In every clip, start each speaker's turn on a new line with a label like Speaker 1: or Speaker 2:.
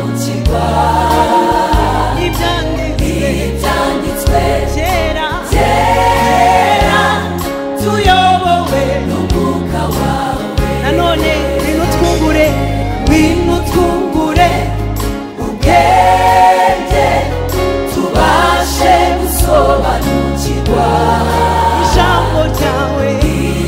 Speaker 1: gusobanukirwa ibyanditswe kera tuyobowe n'umwuka wawe nanone binutwungure ubwenge tubashe gusobanukirwa ijambo ryawe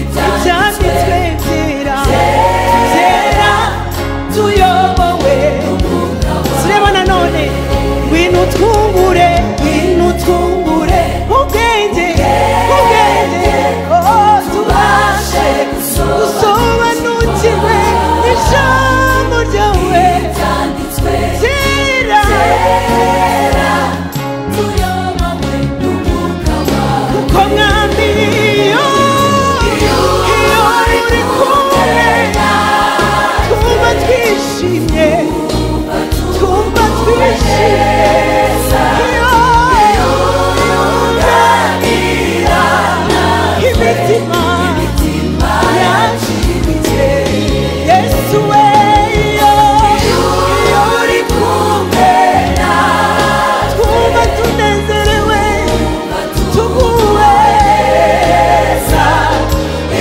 Speaker 1: ibyanditswe kera tuyobowe n'umwuka wawe tureba nanone binutwungure ubwenge tubashe gusobanukirwe ijambo ryawe ibyanditswe kera tuyobowe n'umwuka wawe kuko mwami iyo uri kumwe twumva twishimye imitima yacu Yesu we iyo uri kumwe twumva tunezerewe tuguwe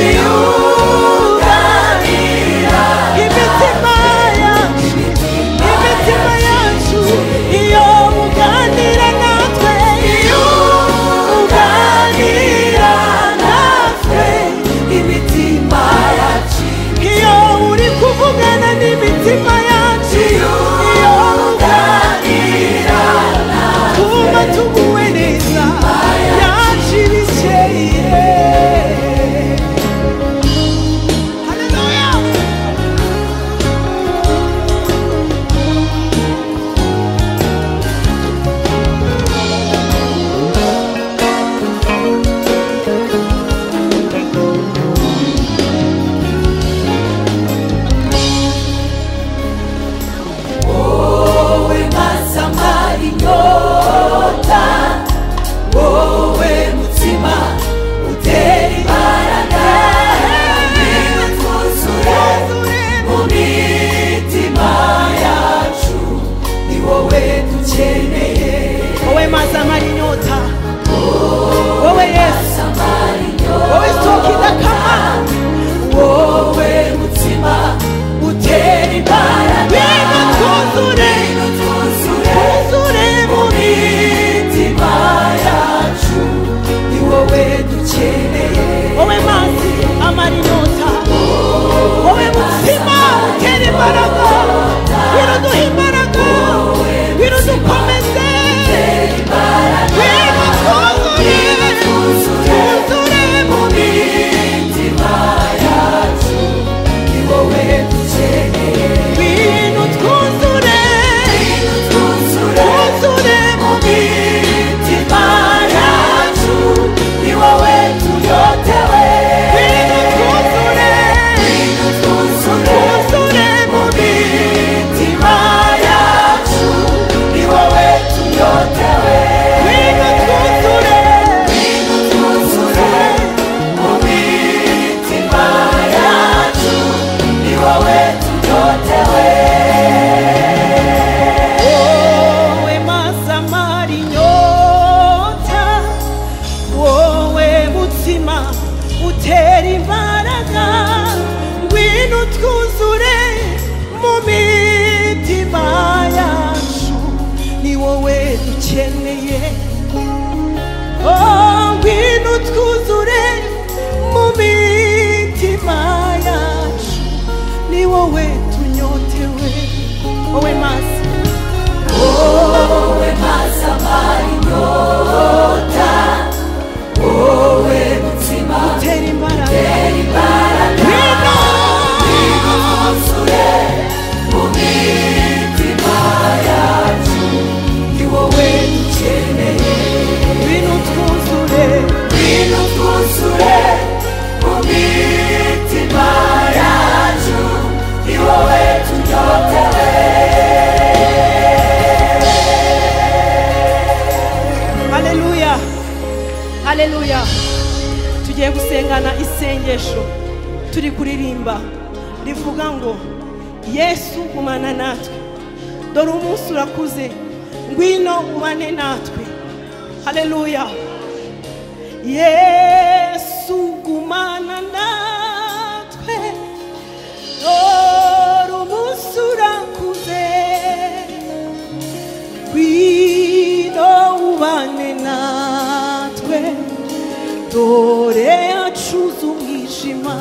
Speaker 1: iyo uganira imitima yacu iyo uganira natwe imitima yacu iyo uri kuvugana n'imitima yacu iyo uganira twumva tuguwe neza yacu ibikeye. Haleluya. Wowe mazamara inyota wowe Yesu wowe soko idakama wowe mutima utera imbaraga twuzure mu mitima yacu ni wowe dukeneye wowe mazi amara inyota wowe mutima utera imbaraga wiruduha imbaraga wirudukomeze twuzure mu mitima yacu ni wowe dukeneye bintu twuzure mu mitima yacu ni wowe tunyotewe twuzure mu mitima yacu ni wowe tunyotewe wowe mazamara inyota wowe mutima utera imbaraga ngwino twuzure mu mitima yacu ni wowe dukeneye ngwino twuzure mu mitima yacu ni wowe tunyotewe wowe mazamara inyota wowe mutima utera imbaraga twuzure mu mitima yacu ni wowe dukeneye ngwino twuzure mu mitima yacu ni wowe tunyotewe. Haleluya, haleluya. Tugiye gusengana isengesho turi kuririmba rivuga ngo Yesu gumana natwe dore umunsi urakuze ngwino ubane natwe haleluya Yesu gumana natwe dore umunsi urakuze ngwino ubane natwe dore acuza umwijima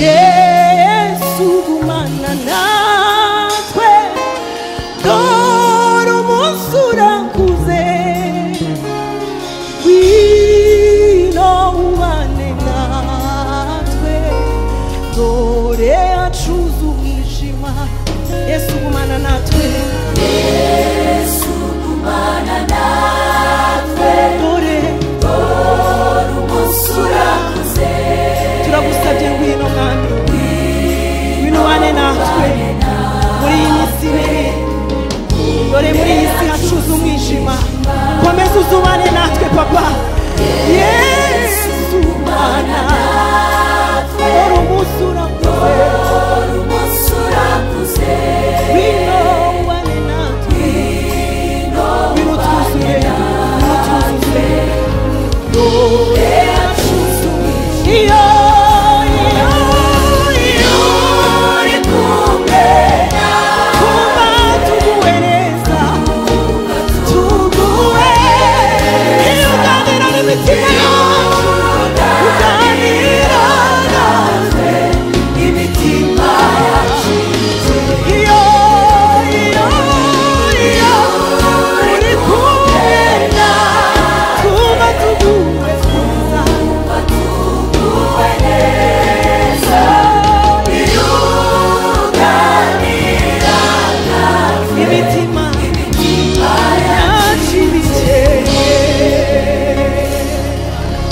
Speaker 1: Yesu gumana natwe dore umunsi urakuze ngwino ubane natwe dore acuza umwijima Yesu gumana natwe
Speaker 2: Yesu gumana natwe
Speaker 1: dore
Speaker 2: umunsi urakuze
Speaker 1: turagusabye ngwino mwami ngwino ubane natwe muri iyi minsi mibi dore muri iyi si hacuza umwijima komeza uzubane natwe papa Yesu gumana natwe dore umunsi urakuze ngwino ubane natwe ngwino twuzuye dore acuza umwijima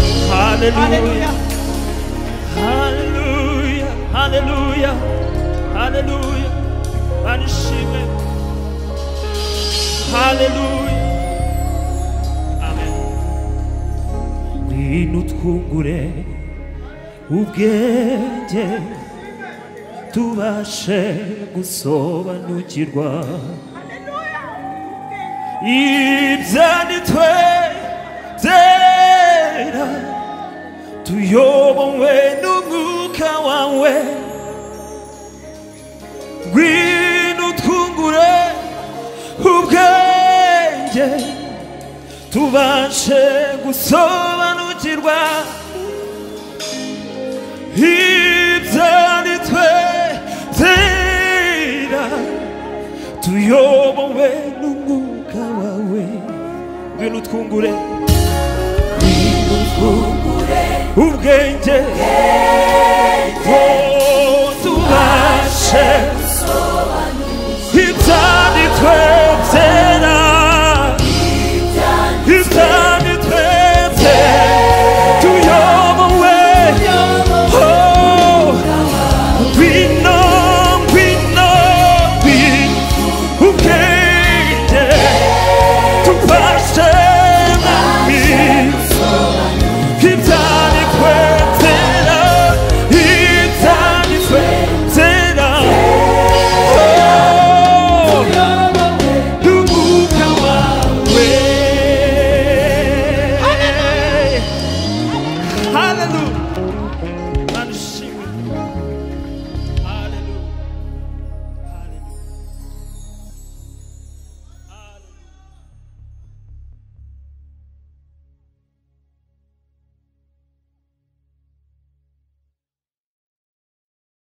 Speaker 3: Hallelujah, hallelujah, hallelujah, hallelujah, manishime, hallelujah, amen. Ngwino twungure ubwenge tubashe gusobanukirwa ibyanditswe byera tuyobowe n'umwuka wawe ngwino twungure ubwenge tubashe gusobanukirwa ibyanditswe byera tuyobowe n'umwuka wawe ngwino twungure ubwenge tubashe